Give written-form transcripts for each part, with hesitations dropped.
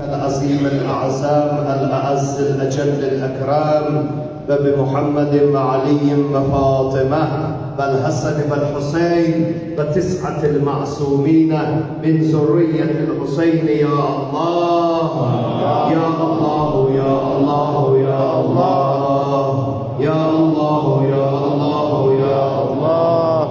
العظيم الأعظم الأعز الأجل الأكرم وبمحمد وعلي وفاطمة والحسن والحسين وتسعة المعصومين من ذرية الحسين يا الله يا الله يا الله يا الله يا الله يا الله يا الله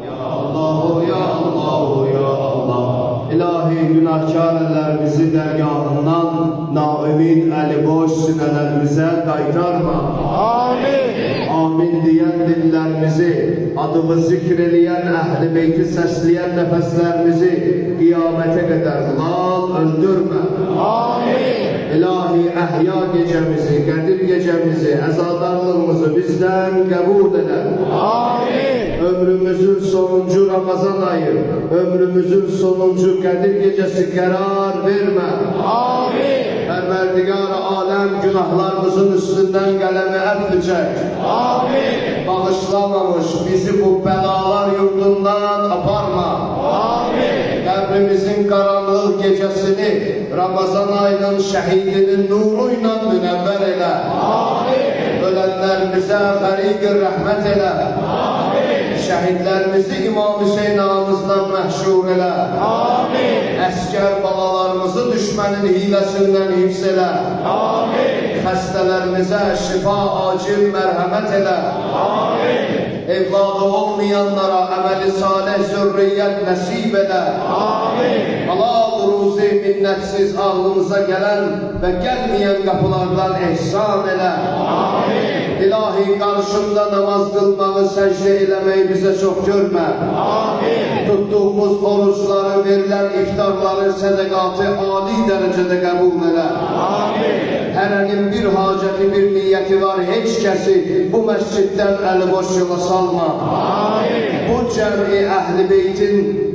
يا الله يا الله يا الله İlahi günahkar ellerimizi dergahından naemin eli boş sinelerimize kaytarma. Amin. Amin diyen dillerimizi, adımı zikreleyen, ehl-i beyti sesleyen nefeslerimizi kıyamete kadar lal öldürme. Amin. İlahi ehya gecemizi, Kadir gecemizi, ezadarlığımızı bizden kabul eder. Amin. Ömrümüzün sonuncu Ramazan ayı, ömrümüzün sonuncu Kadir gecesi karar verme. Amin. Perverdigar-ı alem günahlarımızın üstünden kalemi affedecek. Amin. Bağışlamamış bizi bu belalar yurdundan aparma. Amin. Kabrimizin karanlık gecesini Ramazan ayının şehidinin nuruyla münevver eyle. Amin. Ölenlerimize garik rahmet eyle. Amin. Şehitlerimizi İmam Hüseyin ağamızdan məhşur eyle. Amin. Əskər balalarımızı düşmənin hiləsindən hifz eyle. Amin. Xəstələrimizə şifa acil mərhəmət eyle. Amin. Evladı olmayanlara əməli salih zürriyyət nəsib eyle. Amin. Halal ruzi minnətsiz ağlımıza gələn və gəlməyən qapılardan ehsan eyle. Amin. İlahi qarşında namaz qılmağı, səcdə eləməyi bizə çox görmə. Amin. Tuttuğumuz oruçları, verilən iftarları, sədəqatı âli dərəcədə qəbul elə. Amin. Hərənin bir hacəti, bir niyyəti var, heç kəsi bu məsciddən əli boş yola salma. Amin. Bu cəmi əhl-i beytin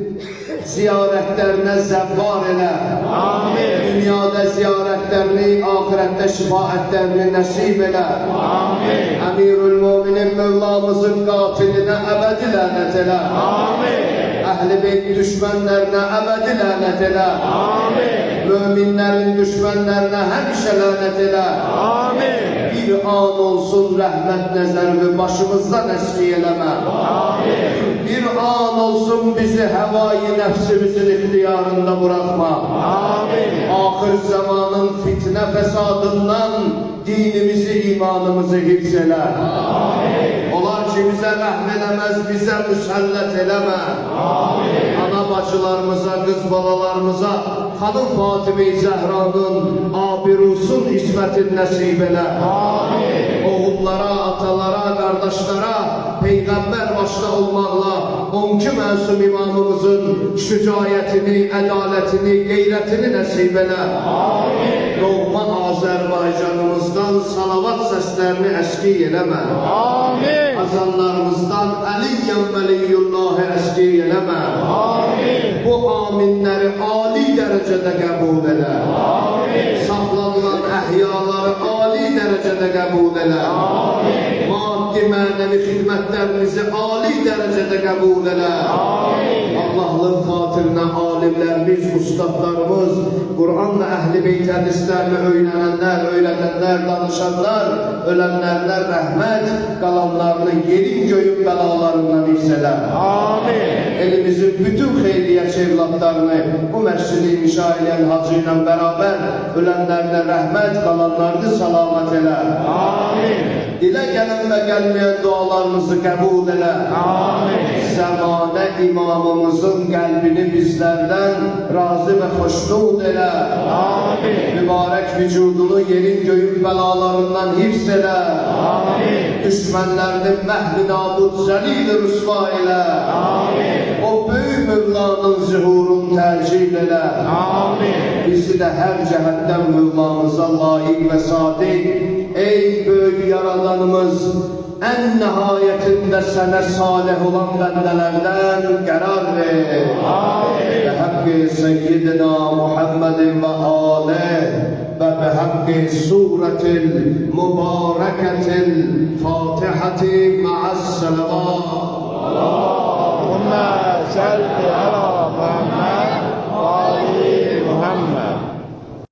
ziyarətlərinə zəvvar elə. Amin. Dünyada ziyarətlərini, ahirətdə şifaətlərini nəsib elə. Amin. Əmirül-Müminin Mövlamızın qatilinə əbədi lənət elə. Amin. Əhl-i beyt düşmənlərinə əbədi lənət elə. Amin. Möminlərin düşmənlərinə həmişə lənət elə. Amin. Bir an olsun rəhmət nəzərini başımızdan əski eləmə. Amin. Bir an olsun bizi həvai nəfsimizin ixtiyarında bırakma. Amin. Ahir zamanın fitne fesadından dinimizi, imanımızı hifz elə. Amin. Onlar ki bizə rəhm eləməz, bizə müsəllət eləmə. Amin. Ana bacılarımıza, qız balalarımıza Xanım Fatime-i Zəhranın abirusun hizmətin nəsib elə. Amin. Oğullara, atalara, qardaşlara Peyğəmbər başda olmaqla 12 məsum imamımızın şücayətini, ədalətini, qeyrətini nəsib elə. Amin. Doğma Azərbaycanımızdan salavat səslərini əski eləmə. Amin. Azanlarımızdan Əliyyən Vəliyyullahı əski eləmə. Amin. Bu aminləri âli dərəcədə qəbul elə. Amin. Saxlanılan əhyaları âli dərəcədə qəbul elə. Amin. Maddi mənəvi xidmətlərimizi âli dərəcədə qəbul elə. Amin. Allah'ın xatirinə alimlərimiz, ustadlarımız, Kur'an'la əhl-i beyt hədislərini öyrənənlər, öyrədənlər, danışanlar, ölənlərlə rəhmət, qalanlarını yerin göyün bəlalarından hifz elə. Amin. Elimizin bütün xeyriyyəçi evlatlarını bu məscidi inşa edən hacı ilə bərabər ölənlərlə rəhmət, qalanlarını salamat elə. Amin. Dilə gələn və gəlməyən dualarımızı qəbul elə. Amin. Zəmanə imamımızın qəlbini bizlərdən razı və xoşnud elə. Amin. Mübarək vücudunu yerin göyün bəlalarından hifz elə. Amin. Düşmənlərinin məhv-i nabud zəlil-i rüsva elə. Amin. O böyük Mövlanın zühurun təcil elə. Amin. Bizi də hər cəhətdən Mövlamıza layiq və sadiq, ey böyük yaradanımız, ən nəhayətində sənə salih olan bəndələrdən qərar ver. Amin. Ve haqqi seyyidina Muhammedin ve alih ve bihaqqi suretil mübareketil Fatihati ma'as salavat. Allahümme salli ala